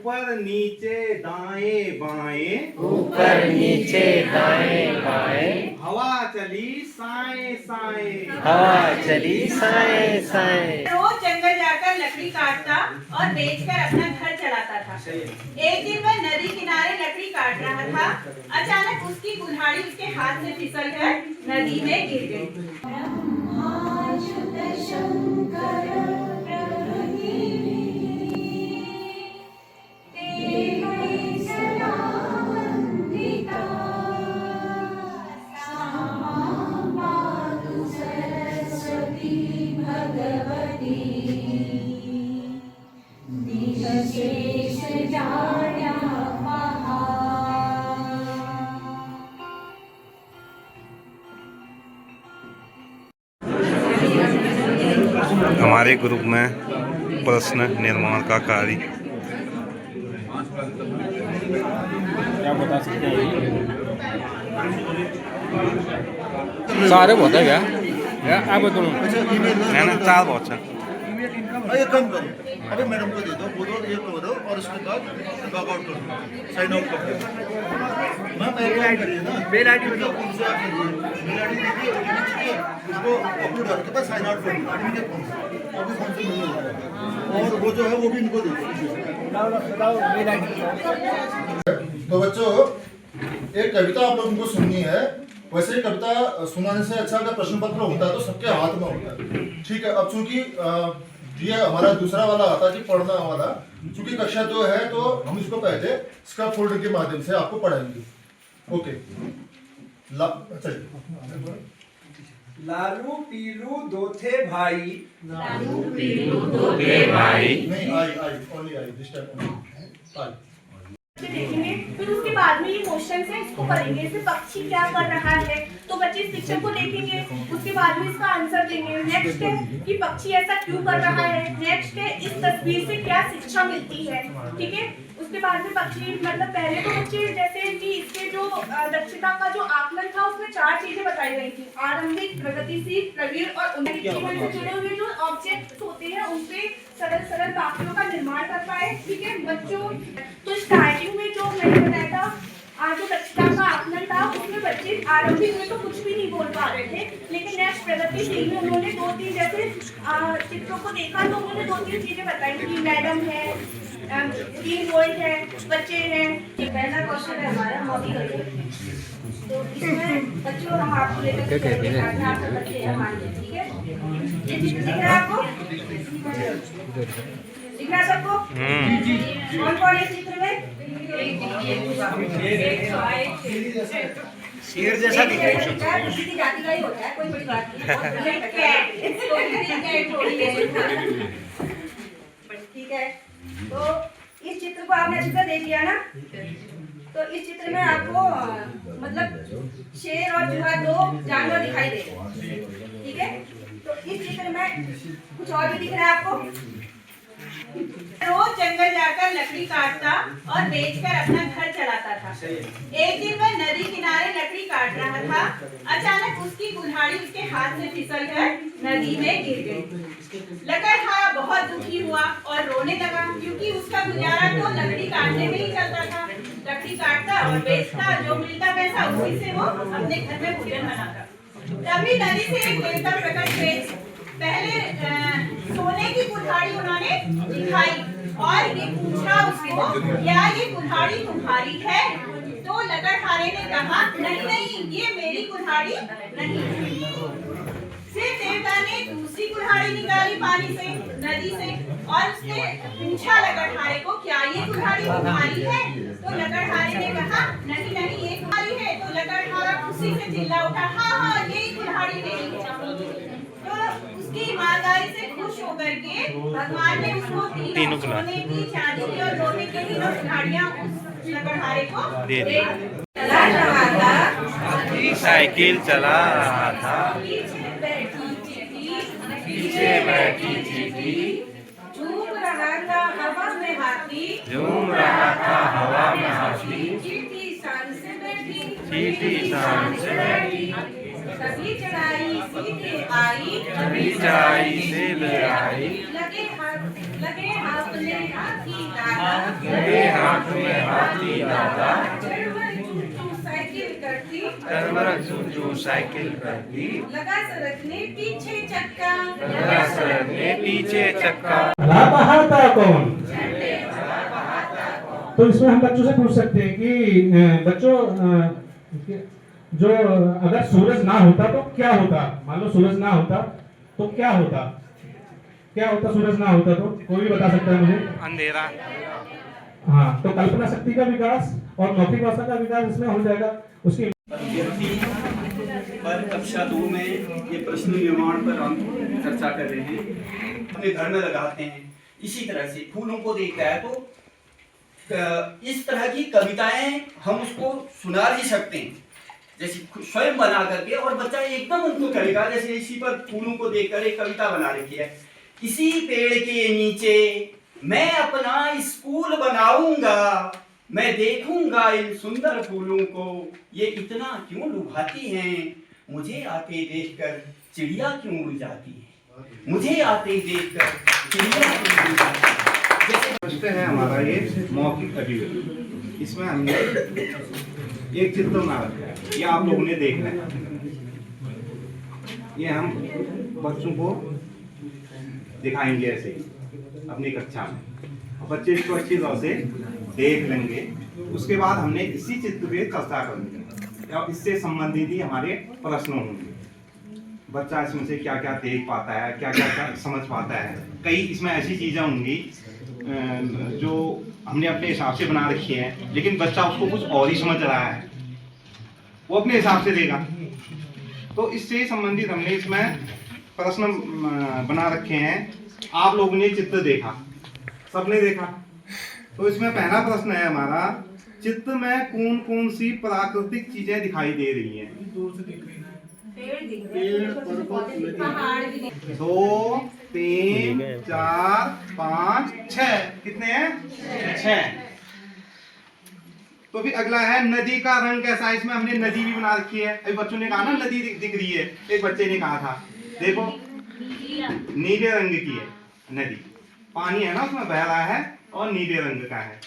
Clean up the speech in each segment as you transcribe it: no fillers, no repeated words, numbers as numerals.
ऊपर नीचे दाएं बाएं, ऊपर नीचे दाएं बाएं, हवा चली साए साए, हवा चली साए साए। रोज जंगल जाकर लकड़ी काटता और बेचकर अपना घर चलाता था। एक दिन वह नदी किनारे लकड़ी काट रहा था। अचानक उसकी कुल्हाड़ी उसके हाथ से फिसलकर नदी में गिर गई। हमारे ग्रुप में प्रश्न निर्माण का कार्य। क्या बता सकते हैं? सारे बहुत है क्या आप बताओ। ना चार बहुत है। ये कम करो, अभी मैडम को दे दो, वो दो, ये करो और उसके बाद लॉग आउट कर दो, साइन आउट कर दो। मैम मेल आईडी करिए ना, मेल आईडी बताओ कौन सा आप करिए, मेल आईडी दीजिए उसको अपलोड करके बस साइन आउट कर दो। अभी कौन से नहीं होगा और वो जो है वो भी इनको दे दो। बताओ मेल आईडी। तो बच्चों एक कविता आप लोगों को सुननी है। वैसे ही कविता सुनाने से अच्छा अगर प्रश्न पत्र होता है तो सबके हाथ में होता है, ठीक है। अब चूंकि ये हमारा दूसरा वाला आता है पढ़ना वाला, चूंकि कक्षा 2 है तो हम इसको पहले स्क्रब फोल्डर के माध्यम से आपको पढ़ाएंगे। ओके लालू पीलू दो थे भाई, लालू पीलू दो थे भाई। नहीं I only I this time I. देखेंगे, फिर उसके बाद में ये क्वेश्चन है, इसको करेंगे। इससे पक्षी क्या कर रहा है तो बच्चे इस पिक्चर को देखेंगे, उसके बाद में इसका आंसर देंगे। नेक्स्ट है कि पक्षी ऐसा क्यों कर रहा है। नेक्स्ट है इस तस्वीर से क्या शिक्षा मिलती है, ठीक है। उसके बाद में पक्षी मतलब पहले तो बच्चे जैसे कि इसके जो दक्षता का जो आकलन था उसमें 4 चीजें बताई गई थी। आरंभिक, प्रगतिशील, प्रवीण और उन्नत जीवन से जुड़े हुए जो ऑब्जेक्ट होते हैं उनसे सरल सरल वाक्यों का निर्माण कर पाए, ठीक है बच्चों। तो स्टार्टिंग में जो मैंने बताया था जो दक्षता का आकलन था उसमें बच्चे आरंभिक में तो कुछ भी नहीं बोल पा रहे थे, लेकिन नेक्स्ट प्रगतिशील में उन्होंने 2-3 जैसे चित्रों को देखा तो उन्होंने 2-3 चीजें बताई कि मैडम है, 3 वोल्ट है, बच्चे हैं। पहला क्वेश्चन है हमारा हॉबी करिए, तो इसमें बच्चों हम आपको लेकर बच्चे हमारे, ठीक है। ये चित्र दिख रहा है आपको, दिख रहा है सबको? कौन कौन है चित्र में? शेर जैसा दिख रहा है। किसी जाति का ही होता है, कोई बड़ी बात नहीं। ठीक है, तो इस चित्र को आपने अच्छी तरह देख लिया ना। तो इस चित्र में आपको मतलब शेर और चूहा 2 जानवर दिखाई दे रहे हैं, ठीक है। तो इस चित्र में कुछ और भी दिख रहा है आपको। रोज जंगल जाकर लकड़ी काटता और बेचकर अपना घर चलाता था। एक दिन वह नदी किनारे लकड़ी काट रहा था। अचानक उसकी कुल्हाड़ी उसके हाथ से फिसलकर नदी में गिर गई। लकड़हारा बहुत दुखी हुआ और रोने लगा, क्योंकि उसका गुजारा तो लकड़ी काटने में ही चलता था। लकड़ी काटता और बेचता, जो मिलता पैसा उसी से वो अपने घर में भोजन बनाता। तभी नदी से एक देवता प्रकट हुए। पहले सोने की कुल्हाड़ी उन्होंने दिखाई और ये पूछा उसको, क्या ये कुल्हाड़ी तुम्हारी है? तो लकड़हारे ने कहा, नहीं नहीं, ये मेरी कुल्हाड़ी नहीं। फिर देवता ने दूसरी कुल्हाड़ी निकाली पानी से, नदी से, और उसने पूछा लकड़हारे को, क्या ये कुल्हाड़ी तुम्हारी है? तो लकड़हारे ने कहा, नहीं नहीं, ये तुम्हारी है। तो लकड़हारा खुशी से चिल्ला उठा, हाँ हाँ, ये कुल्हाड़ी मेरी है। तो उसकी ईमानदारी से खुश होकर के भगवान ने उसको तीनों सोने की, चांदी की और लोहे की 3 कुल्हाड़ियां उस लकड़हारे को दे दी। चला रहा था, साइकिल चला रहा था, पीछे बैठी चींटी, झूम रहा था हवा में हाथी, झूम रहा था हवा में हाथी, चींटी शान से बैठी, चींटी शान से बैठी, कभी चढ़ाई सीधे आई, कभी चढ़ाई से ले आई, लगे हाथ में हाथी डाला, लगे आँख में हाथी दादा, साइकिल करती, तरमरक झुझू साइकिल करती, लगा सरकने पीछे चक्का, लगा सरकने पीछे चक्का। लापहाता कौन? तो इसमें हम बच्चों से पूछ सकते हैं कि बच्चों जो अगर सूरज ना होता तो क्या होता? मान लो सूरज ना होता तो क्या होता? क्या होता सूरज ना होता तो? कोई भी बता सकता है मुझे? अंधेरा। हाँ, तो कल्पना शक्ति का विकास और मौखिक भाषा का विकास इसमें हो जाएगा। उसकी पर कक्षा 2 में ये प्रश्न निर्माण पर हम चर्चा कर रहे हैं। अपने घर में लगाते हैं। इसी तरह से फूलों को देखता है तो इस तरह की कविताएं हम उसको सुना भी सकते हैं, जैसे स्वयं बना करके, और बच्चा एकदम उनको करेगा। जैसे इसी पर फूलों को देखकर एक कविता बना रखी है। इसी पेड़ के नीचे मैं अपना स्कूल बनाऊंगा, मैं देखूंगा इन सुंदर फूलों को, ये इतना क्यों लुभाती हैं, मुझे आते देखकर चिड़िया क्यों उड़ जाती है, मुझे आते देखकर चिड़िया क्यों उड़ जाती है। प्रश्न है हमारा ये मौखिक अभिव्यक्ति। इसमें हमने एक चित्र बना रखा है, ये आप लोगों ने देखना है। ये हम बच्चों को दिखाएंगे ऐसे ही अपनी कक्षा में, बच्चे इसको अच्छी तरह से देख लेंगे। उसके बाद हमने इसी चित्र पे चर्चा करेंगे और इससे संबंधित ही हमारे प्रश्न होंगे। बच्चा इसमें से क्या क्या देख पाता है, क्या क्या समझ पाता है। कई इसमें ऐसी चीजें होंगी जो हमने अपने हिसाब से बना रखी है, लेकिन बच्चा उसको कुछ और ही समझ रहा है, वो अपने हिसाब से देगा। तो इससे संबंधित हमने इसमें प्रश्न बना रखे हैं। आप लोगों ने चित्र देखा, सबने देखा। तो इसमें पहला प्रश्न है हमारा, चित्र में कौन कौन सी प्राकृतिक चीजें दिखाई दे रही हैं? पेड़, पहाड़ भी दिख 2, 3, 4, 5, 6। कितने हैं? 6। तो फिर अगला है नदी का रंग कैसा है? इसमें हमने नदी भी बना रखी है। अभी बच्चों ने कहा ना नदी दिख रही है, एक बच्चे ने कहा था, देखो नीले रंग की है नदी, पानी है ना उसमें बह रहा है और नीले रंग का है।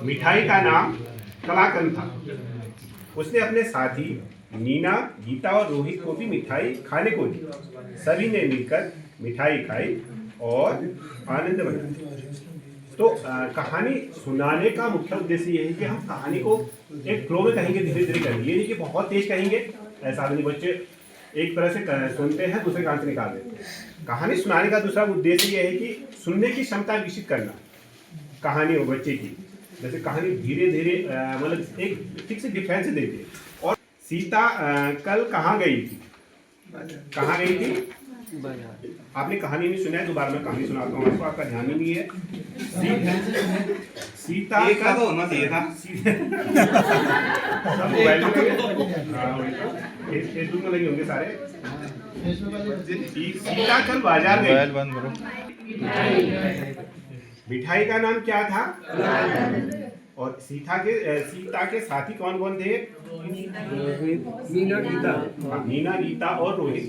मिठाई का नाम कलाकंद था। उसने अपने साथी नीना, गीता और रोहित को भी मिठाई खाने को दी। सभी ने मिलकर मिठाई खाई और आनंद मनाया। तो कहानी सुनाने का मुख्य उद्देश्य यही है कि हम कहानी को एक फ्लो में कहेंगे, धीरे धीरे कहेंगे, ये नहीं कि बहुत तेज कहेंगे। ऐसा नहीं, बच्चे एक तरह से सुनते हैं, दूसरे कान से निकाल देते हैं। कहानी सुनाने का दूसरा उद्देश्य यह है कि सुनने की क्षमता विकसित करना कहानी हो बच्चे की। जैसे कहानी धीरे धीरे मतलब एक ठीक से डिफरेंस देते। और सीता कल कहाँ गई थी? कहाँ गई थी? आपने कहानी नहीं सुना है, दोबारा मैं कहानी सुनाता हूँ आपको, आपका ध्यान ही नहीं है। सीता का तो होना चाहिए था। सब मोबाइल फेसबुक में लगे होंगे सारे। सीता कल बाजार गई। मिठाई का नाम क्या था? और सीता के साथी कौन कौन थे? मीना, गीता और रोहित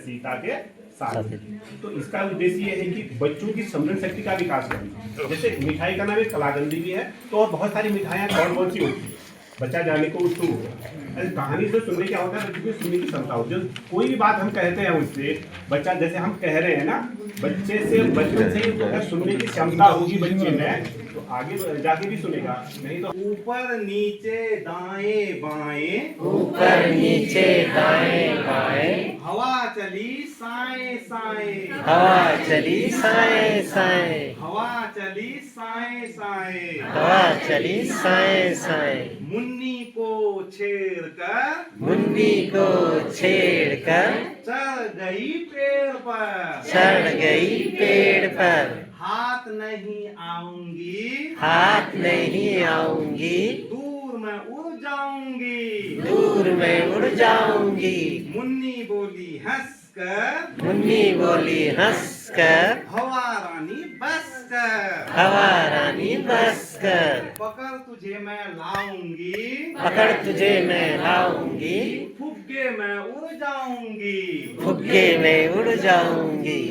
सीता के साथी। तो इसका उद्देश्य ये है कि बच्चों की समझन शक्ति का विकास करना। जैसे मिठाई का नाम एक कलाकंदी भी है, तो और बहुत सारी मिठाइयाँ कौन कौन सी होती है बच्चा जानने को उत्सुक होगा। कहानी से सुनने क्या होता है, बच्चे की सुनने की क्षमता होती है। कोई भी बात हम कहते हैं उससे, बच्चा जैसे हम कह रहे हैं ना, बच्चे से बचपन से ही अगर सुनने की क्षमता होगी बच्चे में, तो आगे जाके भी सुनेगा। नहीं तो ऊपर नीचे दाएं बाएं, ऊपर नीचे दाएं बाएं, हवा चली साए साए, हवा चली साए साए, हवा चली साए साए, हवा चली साए साए, मुन्नी को छेड़ कर, मुन्नी को छेड़ कर चढ़ गई पेड़ पर, चढ़ गई पेड़ पर, हाथ नहीं आऊंगी, हाथ नहीं आऊंगी, दूर में उड़ जाऊंगी, दूर में उड़ जाऊंगी। मुन्नी बोली हंसकर, मुन्नी बोली हंसकर, हवा रानी बस कर, हवा रानी बस कर, पकड़ तुझे मैं लाऊंगी, पकड़ तुझे मैं लाऊंगी, फुग्गे में उड़ जाऊंगी, फुग्गे में उड़ जाऊंगी।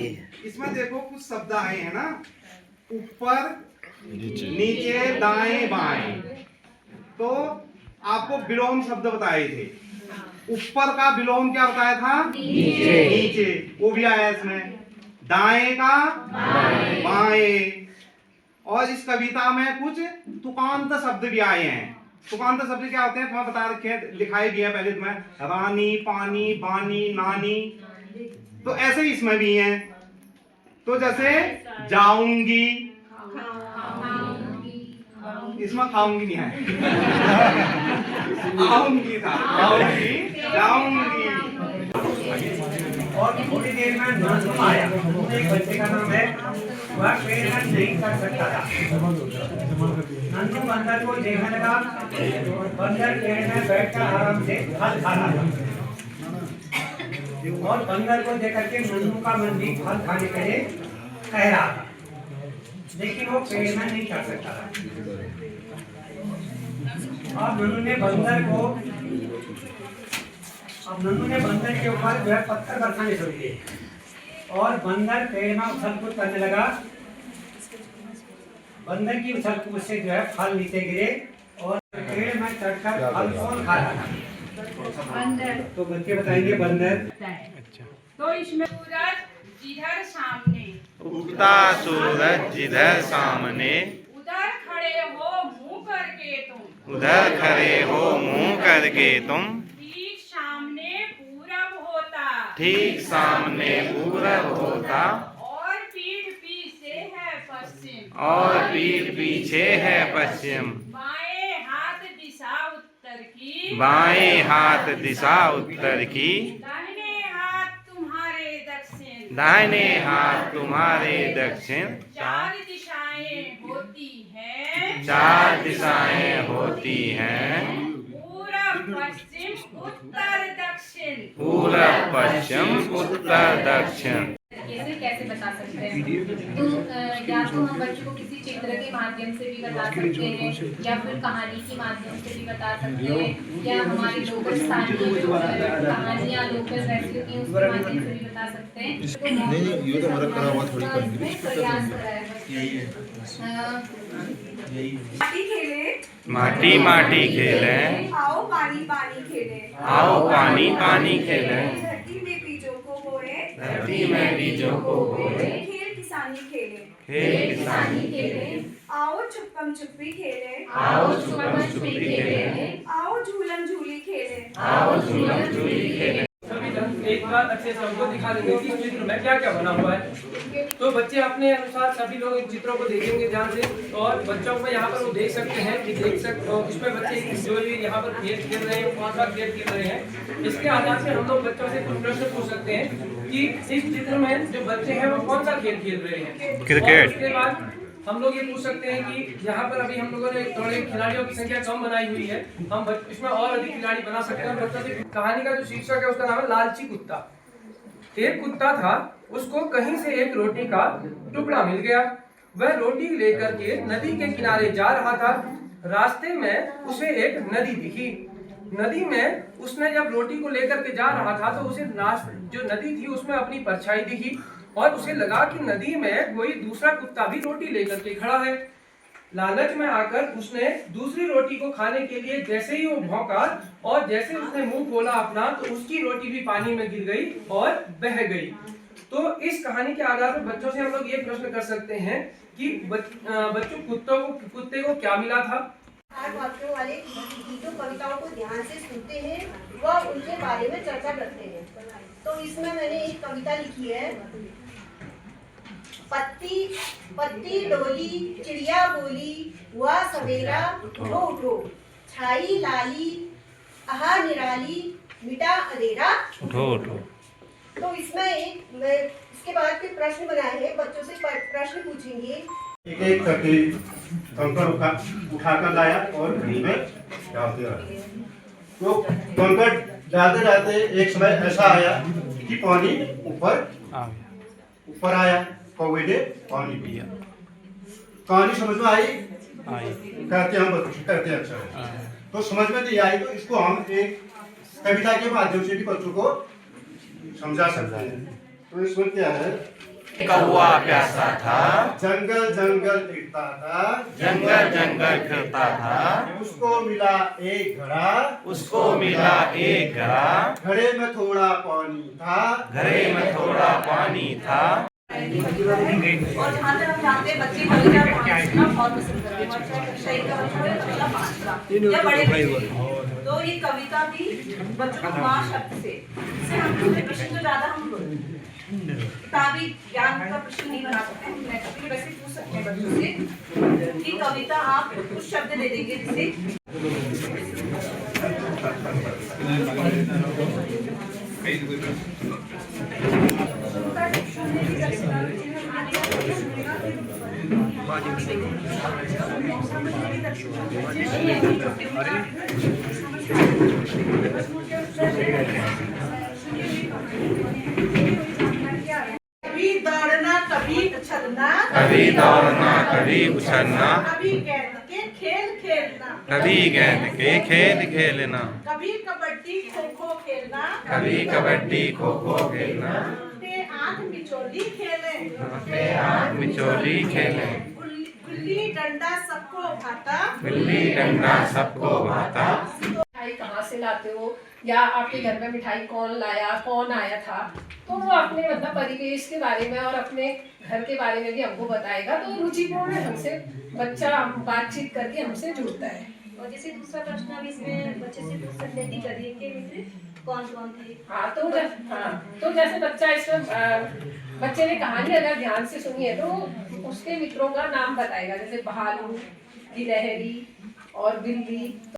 इसमें देखो कुछ शब्द आए हैं ना, ऊपर नीचे दाएं बाएं। तो आपको विलोम शब्द बताए थे। ऊपर का विलोम क्या बताया था? नीचे। वो भी आया इसमें। दाएं का बाएं। और इस कविता में कुछ तुकांत शब्द भी आए हैं। तुकांत शब्द क्या होते हैं तुम्हें बता रखे हैं, लिखाए भी हैं पहले तुम्हें। रानी, पानी, बानी, नानी। तो ऐसे ही इसमें भी हैं। तो जैसे जाऊंगी, इसमें खाऊंगी नहीं है। आऊंगी था, आऊंगी, जाऊंगी। और थोड़ी देर में नंदू आया। एक बच्चे का नाम है, वह पेड़ में नहीं कर सकता था। नंदू बंदर को देखने लगा। बंदर पेड़ में बैठकर आराम से फल खा रहा था। और बंदर को देख करके नंदू का मन भी फल खाने के लिए कह रहा था, लेकिन वो पेड़ में नहीं चढ़ सकता था। अब नंदू ने बंदर के ऊपर जो है पत्थर बरसाने शुरू किए और बंदर पेड़ में उछल-कूद करने लगा। बंदर की उछल-कूद से जो है फल नीचे गिरे और पेड़ में चढ़कर फल कौन खा रहा था? बंदर। तो बच्चे बताएंगे बंदर। तो इसमें सूरज जिधर सामने, उगता सूरज जिधर सामने, उधर खड़े हो मुंह करके तुम, उधर खड़े हो मुंह करके तुम, ठीक सामने पूरब होता, ठीक सामने पूरब होता, और पीठ पीछे है पश्चिम, और पीठ पीछे है पश्चिम। बाएं हाथ दिशा उत्तर की, बाएं हाथ दिशा उत्तर की, दाहिने हाथ तुम्हारे दक्षिण, दाहिने हाथ तुम्हारे दक्षिण। चार दिशाएं होती हैं, चार दिशाएं होती हैं, पूरब पश्चिम उत्तर दक्षिण। पूरब पश्चिम उत्तर दक्षिण। कैसे बता सकते हैं? तो या तो हम बच्चों को किसी चित्र के माध्यम से भी बता सकते हैं, या फिर कहानी के माध्यम से भी बता सकते हैं, या हमारी लोकल स्थानीय जो कहानियाँ लोकल रहती होती हैं उसके माध्यम से भी बता सकते हैं। तो ये तो हमारा करा हुआ थोड़ी प्रयास कराया है। माटी खेले, माटी माटी खेले, आओ पानी पानी खेले, आओ पानी पानी खेले, धरती में बीजों को बोए, धरती में बीजों को बोए, खेल किसानी खेले, खेल किसानी खेले, आओ छुपम छुपी खेले, आओ छुपम छुपी खेले, आओ झूलम झूली खेले, आओ झूलम झूली खेले। एक बार अच्छे से हमको दिखा देंगे कि इस चित्र में क्या क्या बना हुआ है। तो बच्चे अपने अनुसार सभी लोग इन चित्रों को देखेंगे ध्यान से, और बच्चों को यहाँ पर वो देख सकते हैं कि इसमें बच्चे जो भी यहाँ पर खेल खेल रहे हैं, कौन सा खेल खेल रहे हैं, इसके आधार से हम लोग बच्चों से कुछ प्रश्न पूछ सकते हैं कि इस चित्र में जो बच्चे हैं वो कौन सा खेल खेल रहे हैं। क्रिकेट। उसके बाद हम लोग ये पूछ सकते हैं कि यहाँ पर अभी हम लोगों ने थोड़े खिलाड़ियों की संख्या कम बनाई हुई है, हम इसमें और अधिक खिलाड़ी बना सकते हैं। बच्चों से कहानी का जो शीर्षक है उसका नाम है लालची कुत्ता। एक कुत्ता था, उसको कहीं से एक रोटी का टुकड़ा मिल गया। वह रोटी लेकर के नदी के किनारे जा रहा था। रास्ते में उसे एक नदी दिखी। नदी में उसने जब रोटी को लेकर के जा रहा था तो उसे जो नदी थी उसमें अपनी परछाई दिखी और उसे लगा कि नदी में कोई दूसरा कुत्ता भी रोटी लेकर के खड़ा है। लालच में आकर उसने दूसरी रोटी को खाने के लिए जैसे ही वो भौंका और जैसे उसने मुंह खोला अपना, तो उसकी रोटी भी पानी में गिर गई और बह गई। तो इस कहानी के आधार पर बच्चों से हम लोग ये प्रश्न कर सकते हैं कि बच्चों कुत्ते को क्या मिला था। वाक्यों वाले गीतों कविताओं को ध्यान से सुनते हैं व उनके बारे में चर्चा करते हैं। तो इसमें मैंने एक कविता लिखी है, पत्ती पत्ती डोली चिड़िया बोली हुआ सवेरा उठो उठो, छाई लाली आहा निराली मिटा अंधेरा उठो उठो। तो इसमें इसके बाद के प्रश्न बनाए हैं, बच्चों से प्रश्न पूछेंगे। एक करके कंकड़ उठाकर लाया और घड़ी में डालते रहा। तो कंकड़ डालते डालते एक समय ऐसा आया कि पानी ऊपर आया। कौवे ने पानी पिया, कहानी समझ में आई? कहते हैं अच्छा है। तो समझ में नहीं आई तो इसको हम एक कविता के माध्यम से भी बच्चों को समझा सकते हैं। तो इसमें क्या है, कौवा प्यासा था, जंगल जंगल फिरता था, जंगल जंगल फिरता था, उसको मिला एक घड़ा, उसको मिला एक घड़ा, घड़े में थोड़ा पानी था, घड़े में थोड़ा पानी था। और जहाँ तक हम जानते हैं बच्चे कविता पढ़ना बहुत पसंद करते हैं। शहीद का बच्चा है कविता पाठशाला या बड़े बच्चे। तो ये कविता भी बच्चों को माँ शब्द से, इससे हम प्रश्न तो ज्यादा हम किताबी ज्ञान का प्रश्न नहीं बना सकते, हम कभी वैसे पूछ सकते हैं बच्चों से कि कविता आप कुछ शब्द दे देंगे जिसे कभी दौड़ना कभी उछलना, कभी दौड़ना कभी उछलना, कभी गेंद के खेल खेलना, कभी गेंद के खेल खेलना, कभी कबड्डी खो खो खेलना, कभी कबड्डी खो खो खेलना, अपने आंख मिचोली खेले, अपने आँख मिचोली खेले, गुल्ली डंडा सबको भाता, गुल्ली डंडा सबको भाता। मिठाई कहाँ से लाते हो या आपके घर में मिठाई कौन लाया, कौन आया था, तो वो अपने मतलब परिवेश के बारे में और अपने घर के बारे में भी हमको बताएगा। तो रुचिपूर्ण ढंग से बच्चा बातचीत करके हमसे जुड़ता है। और जैसे दूसरा प्रश्न अब इसमें बच्चे से पूछ सकते हैं कि गरीब के मित्र कौन कौन थे। तो जैसे बच्चा इसमें बच्चे ने कहानी अगर ध्यान से सुनी है तो उसके मित्रों का नाम बताएगा, जैसे भालू, गिलहरी और बिल्ली।